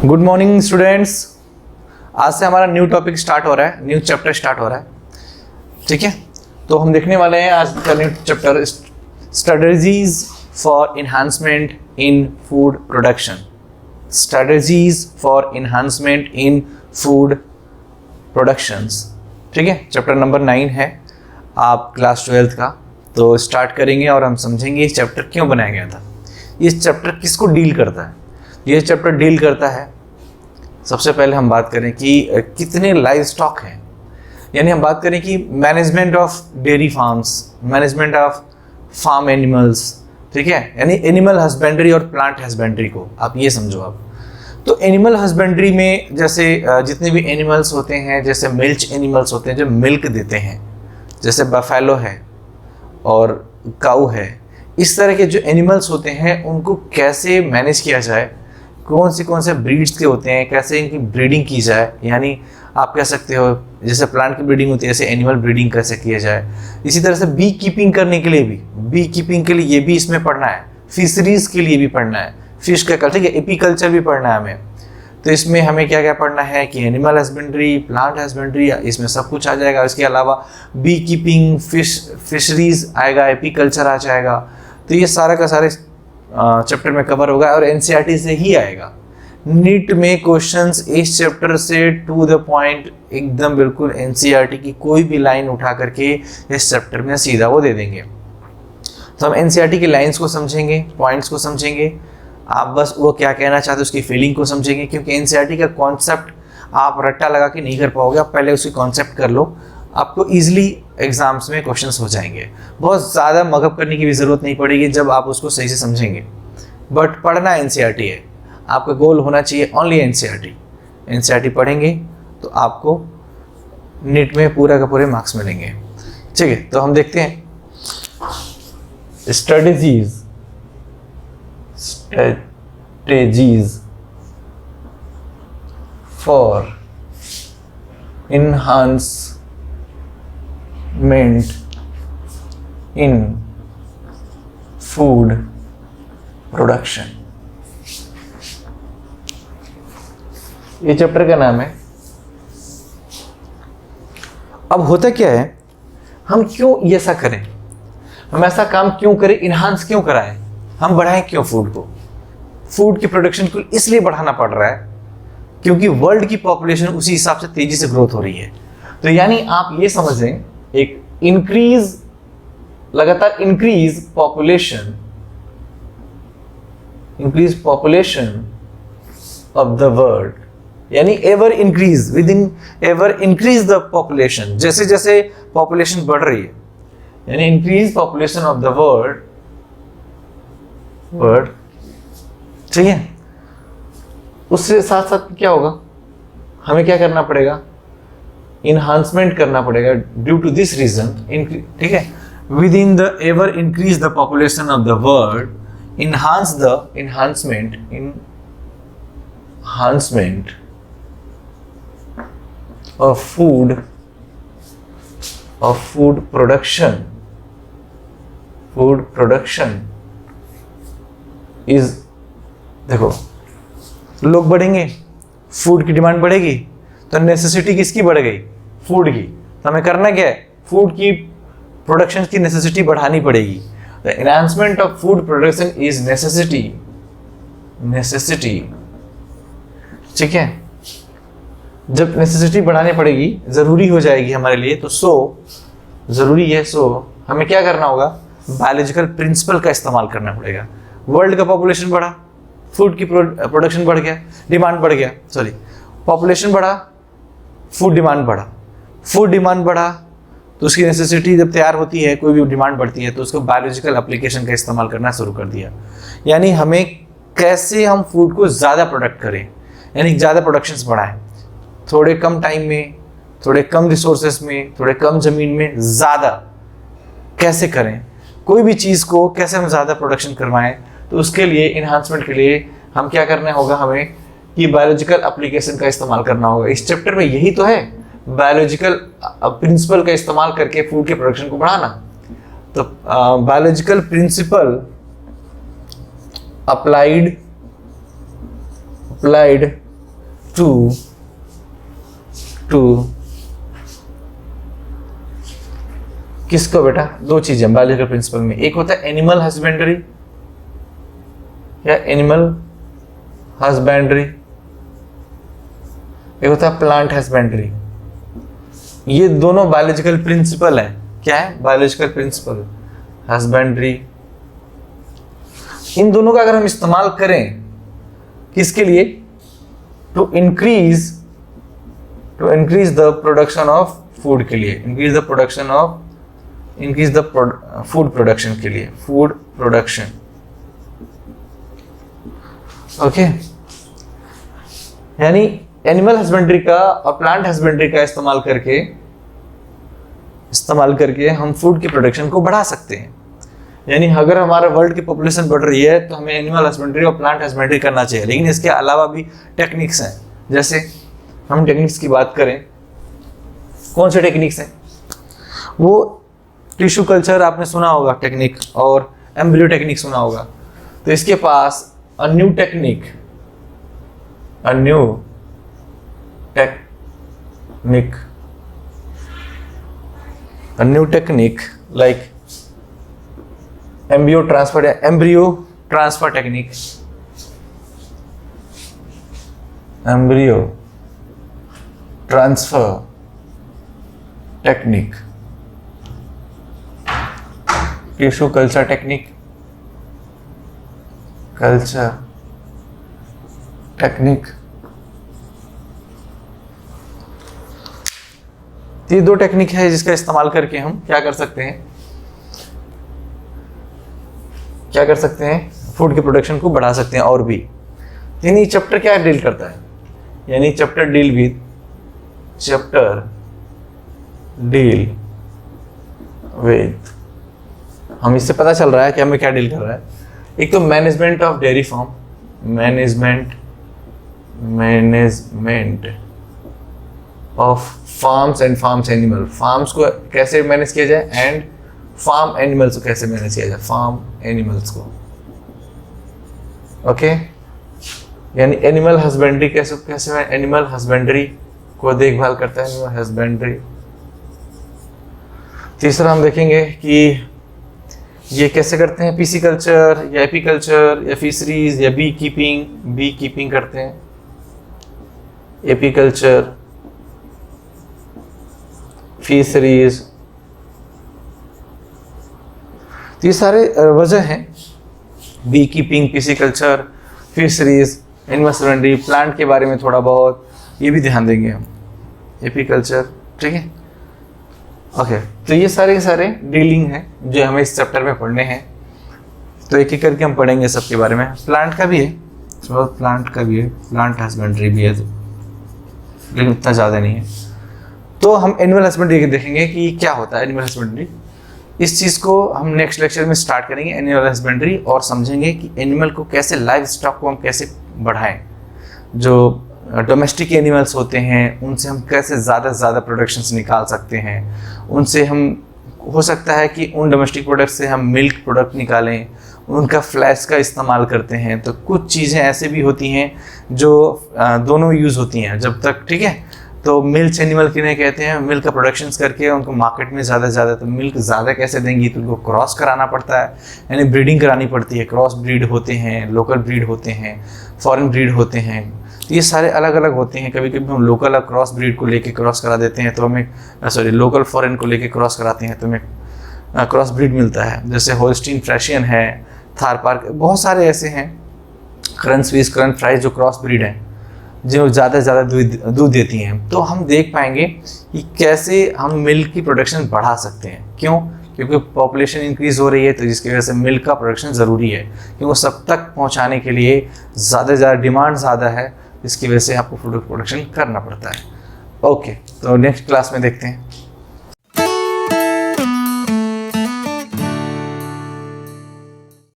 Good morning students. आज से हमारा न्यू टॉपिक स्टार्ट हो रहा है, न्यू चैप्टर स्टार्ट हो रहा है। ठीक है, तो हम देखने वाले हैं आज का new chapter strategies for enhancement in food production. Strategies for enhancement in food productions. ठीक है, चैप्टर नंबर 9 है आप क्लास 12th का। तो स्टार्ट करेंगे और हम समझेंगे ये चैप्टर क्यों बनाया गया था, ये चैप्टर किसको डील करता है। ये चैप्टर डील करता है, सबसे पहले हम बात करें कि कितने लाइव स्टॉक हैं, यानी हम बात करें कि management of dairy farms, management of farm animals. ठीक है, यानी एनिमल हस्बेंड्री और प्लांट हस्बेंड्री को आप ये समझो। आप तो एनिमल हस्बेंड्री में जैसे जितने भी एनिमल्स होते हैं, जैसे मिल्च एनिमल्स होते हैं जो मिल्क देते हैं, जैसे बफेलो है और काऊ है, इस तरह के जो एनिमल्स होते हैं उनको कैसे मैनेज किया जाए, कौन से ब्रीड्स के होते हैं, कैसे इनकी ब्रीडिंग की जाए। यानी आप कह सकते हो जैसे प्लांट की ब्रीडिंग होती है ऐसे एनिमल ब्रीडिंग कैसे किया जाए। इसी तरह से बी कीपिंग करने के लिए भी, बी कीपिंग के लिए ये भी इसमें पढ़ना है, फिशरीज के लिए भी पढ़ना है, फिश का कल्चर, ठीक है, एपीकल्चर भी पढ़ना है हमें। तो इसमें हमें क्या क्या पढ़ना है कि एनिमल हस्बेंड्री, प्लांट हस्बेंड्री, इसमें सब कुछ आ जाएगा। इसके अलावा बी कीपिंग, फिशरीज आएगा, एपीकल्चर आ जाएगा। तो ये सारा का सारे चैप्टर में कवर होगा और एनसीईआरटी से ही आएगा। नीट में क्वेश्चंस इस चैप्टर से टू द पॉइंट, एकदम बिल्कुल एनसीईआरटी की कोई भी लाइन उठा करके इस चैप्टर में सीधा वो दे देंगे। तो हम एनसीईआरटी की लाइंस को समझेंगे, पॉइंट्स को समझेंगे, आप बस वो क्या कहना चाहते हैं उसकी फीलिंग को समझेंगे, क्योंकि एनसीईआरटी का कॉन्सेप्ट आप रट्टा लगा के नहीं कर पाओगे। आप पहले उसकी कॉन्सेप्ट कर लो, आपको ईजिली एग्जाम्स में क्वेश्चंस हो जाएंगे। बहुत ज़्यादा मगअप करने की भी ज़रूरत नहीं पड़ेगी जब आप उसको सही से समझेंगे। बट पढ़ना एनसीईआरटी है, आपका गोल होना चाहिए ओनली एनसीईआरटी। एनसीईआरटी पढ़ेंगे तो आपको नीट में पूरा का पूरे मार्क्स मिलेंगे। ठीक है, तो हम देखते हैं strategies for enhancement in food production। ये चैप्टर का नाम है। अब होता क्या है, हम क्यों ये ऐसा करें, हम ऐसा काम क्यों करें, इन्हांस क्यों कराएं, हम बढ़ाएं क्यों फूड को। फूड की प्रोडक्शन को इसलिए बढ़ाना पड़ रहा है क्योंकि वर्ल्ड की पॉपुलेशन उसी हिसाब से तेजी से ग्रोथ हो रही है। तो यानी आप ये समझें, एक इंक्रीज, लगातार increase population of the world, यानी ever increase, within ever increase the population, जैसे जैसे पॉपुलेशन बढ़ रही है, यानी increase population of the world. ठीक है, उससे साथ साथ क्या होगा, हमें क्या करना पड़ेगा, इन्हांसमेंट करना पड़ेगा। ड्यू टू दिस रीजन, ठीक है, with in the ever increase the population of the world, enhancement of food production is, देखो लोग बढ़ेंगे, फूड की डिमांड बढ़ेगी, तो नेसेसिटी किसकी बढ़ गई, फूड की। तो हमें करना क्या है, फूड की प्रोडक्शन की नेसेसिटी बढ़ानी पड़ेगी। The enhancement of food production is necessity. ठीक है, जब नेसेसिटी बढ़ानी पड़ेगी, जरूरी हो जाएगी हमारे लिए, तो जरूरी है, हमें क्या करना होगा, बायोलॉजिकल प्रिंसिपल का इस्तेमाल करना पड़ेगा। वर्ल्ड का पॉपुलेशन बढ़ा, फूड की प्रोडक्शन बढ़ गया, डिमांड बढ़ गया, सॉरी, पॉपुलेशन बढ़ा, फूड डिमांड बढ़ा, तो उसकी नेसेसिटी जब तैयार होती है, कोई भी डिमांड बढ़ती है, तो उसको बायोलॉजिकल एप्लीकेशन का इस्तेमाल करना शुरू कर दिया। यानी हमें कैसे हम फूड को ज़्यादा प्रोडक्ट करें, यानी ज़्यादा प्रोडक्शंस बढ़ाएं, थोड़े कम टाइम में, थोड़े कम रिसोर्सेस में, थोड़े कम ज़मीन में ज़्यादा कैसे करें, कोई भी चीज़ को कैसे हम ज़्यादा प्रोडक्शन करवाएं। तो उसके लिए, इन्हांसमेंट के लिए हम क्या करना होगा, हमें कि बायोलॉजिकल एप्लीकेशन का इस्तेमाल करना होगा। इस चैप्टर में यही तो है, बायोलॉजिकल प्रिंसिपल का इस्तेमाल करके फूड के प्रोडक्शन को बढ़ाना। तो बायोलॉजिकल प्रिंसिपल अप्लाइड टू किसको बेटा, दो चीजें बायोलॉजिकल प्रिंसिपल में, एक होता है एनिमल हस्बेंड्री या एनिमल हस्बेंड्री, एक होता है प्लांट हस्बेंड्री। ये दोनों बायोलॉजिकल प्रिंसिपल है। क्या है? Biological principal, husbandry. इन दोनों का अगर हम इस्तेमाल करें किसके लिए? To increase the production of food के लिए, इंक्रीज द फूड प्रोडक्शन के लिए, फूड प्रोडक्शन। ओके, यानी एनिमल हस्बेंड्री का और प्लांट हस्बेंड्री का इस्तेमाल करके हम फूड की प्रोडक्शन को बढ़ा सकते हैं। यानी अगर हमारा वर्ल्ड की पॉपुलेशन बढ़ रही है तो हमें एनिमल हस्बेंड्री और प्लांट हस्बेंड्री करना चाहिए। लेकिन इसके अलावा भी टेक्निक्स हैं। जैसे हम टेक्निक्स की बात करें, कौन से टेक्निक्स हैं? वो टिश्यू कल्चर आपने सुना होगा टेक्निक, और एम्ब्रियो टेक्निक सुना होगा। तो इसके पास a new technique like embryo transfer technique, embryo transfer technique, tissue culture technique, ये दो टेक्निक है जिसका इस्तेमाल करके हम क्या कर सकते हैं, फूड की प्रोडक्शन को बढ़ा सकते हैं। और भी यानी चैप्टर क्या डील करता है? यानी चैप्टर डील विद हम इससे पता चल रहा है कि हमें क्या डील कर रहा है। एक तो management of dairy farm, management of farms and farms animal, farms को कैसे मैनेज किया जाए एंड फार्म एनिमल्स को कैसे मैनेज किया जाए, फार्म एनिमल्स को। ओके, यानी एनिमल हस्बेंड्री कैसे एनिमल हस्बेंड्री को देखभाल करता है, एनिमल हस्बेंड्री। तीसरा हम देखेंगे कि ये कैसे करते हैं, पीसी कल्चर या एपीकल्चर या फिशरीज या बी कीपिंग करते हैं, एपीकल्चर, फिशरीज। तो ये सारे वजह हैं, beekeeping, pisciculture, fisheries, animal husbandry, plant के बारे में थोड़ा बहुत ये भी ध्यान देंगे हम, एपीकल्चर। ठीक है, ओके। तो ये सारे डीलिंग है जो हमें इस चैप्टर में पढ़ने हैं। तो एक एक करके हम पढ़ेंगे सबके बारे में। प्लांट का भी है, प्लांट हस्बेंड्री भी है, लेकिन इतना ज़्यादा नहीं है। तो हम एनिमल हस्बेंड्री देखेंगे कि क्या होता है एनिमल हस्बेंड्री। इस चीज़ को हम नेक्स्ट लेक्चर में स्टार्ट करेंगे, एनिमल हस्बेंड्री, और समझेंगे कि एनिमल को कैसे, लाइव स्टॉक को हम कैसे बढ़ाएं। जो डोमेस्टिक एनिमल्स होते हैं उनसे हम कैसे ज़्यादा से ज़्यादा प्रोडक्शंस निकाल सकते हैं। उनसे हम, हो सकता है कि उन डोमेस्टिक प्रोडक्ट से हम मिल्क प्रोडक्ट निकालें, उनका फ्लैश का इस्तेमाल करते हैं। तो कुछ चीज़ें ऐसे भी होती हैं जो दोनों यूज़ होती हैं जब तक। ठीक है, तो मिल्क एनिमल किन्हें कहते हैं? मिल्क का प्रोडक्शंस करके उनको मार्केट में ज़्यादा से ज़्यादा, तो मिल्क ज़्यादा कैसे देंगी? तो उनको क्रॉस कराना पड़ता है, यानी ब्रीडिंग करानी पड़ती है। क्रॉस ब्रीड होते हैं, लोकल ब्रीड होते हैं, फॉरेन ब्रीड होते हैं। तो ये सारे अलग अलग होते हैं। कभी कभी हम लोकल और क्रॉस ब्रीड को लेके क्रॉस करा देते हैं तो हमें, लोकल फॉरेन को लेके क्रॉस कराते हैं तो हमें क्रॉस ब्रीड मिलता है। जैसे होल्स्टीन फ्रेशियन है, थार पार्क, बहुत सारे ऐसे हैं, करन स्विस, करन फ्राइज, जो क्रॉस ब्रीड हैं, जो ज़्यादा से ज़्यादा दूध देती हैं। तो हम देख पाएंगे कि कैसे हम मिल्क की प्रोडक्शन बढ़ा सकते हैं। क्यों? क्योंकि पॉपुलेशन इंक्रीज़ हो रही है, तो जिसकी वजह से मिल्क का प्रोडक्शन ज़रूरी है, क्योंकि सब तक पहुंचाने के लिए ज़्यादा से ज़्यादा डिमांड ज़्यादा है, इसकी वजह से आपको फूड प्रोडक्शन करना पड़ता है। ओके, तो नेक्स्ट क्लास में देखते हैं।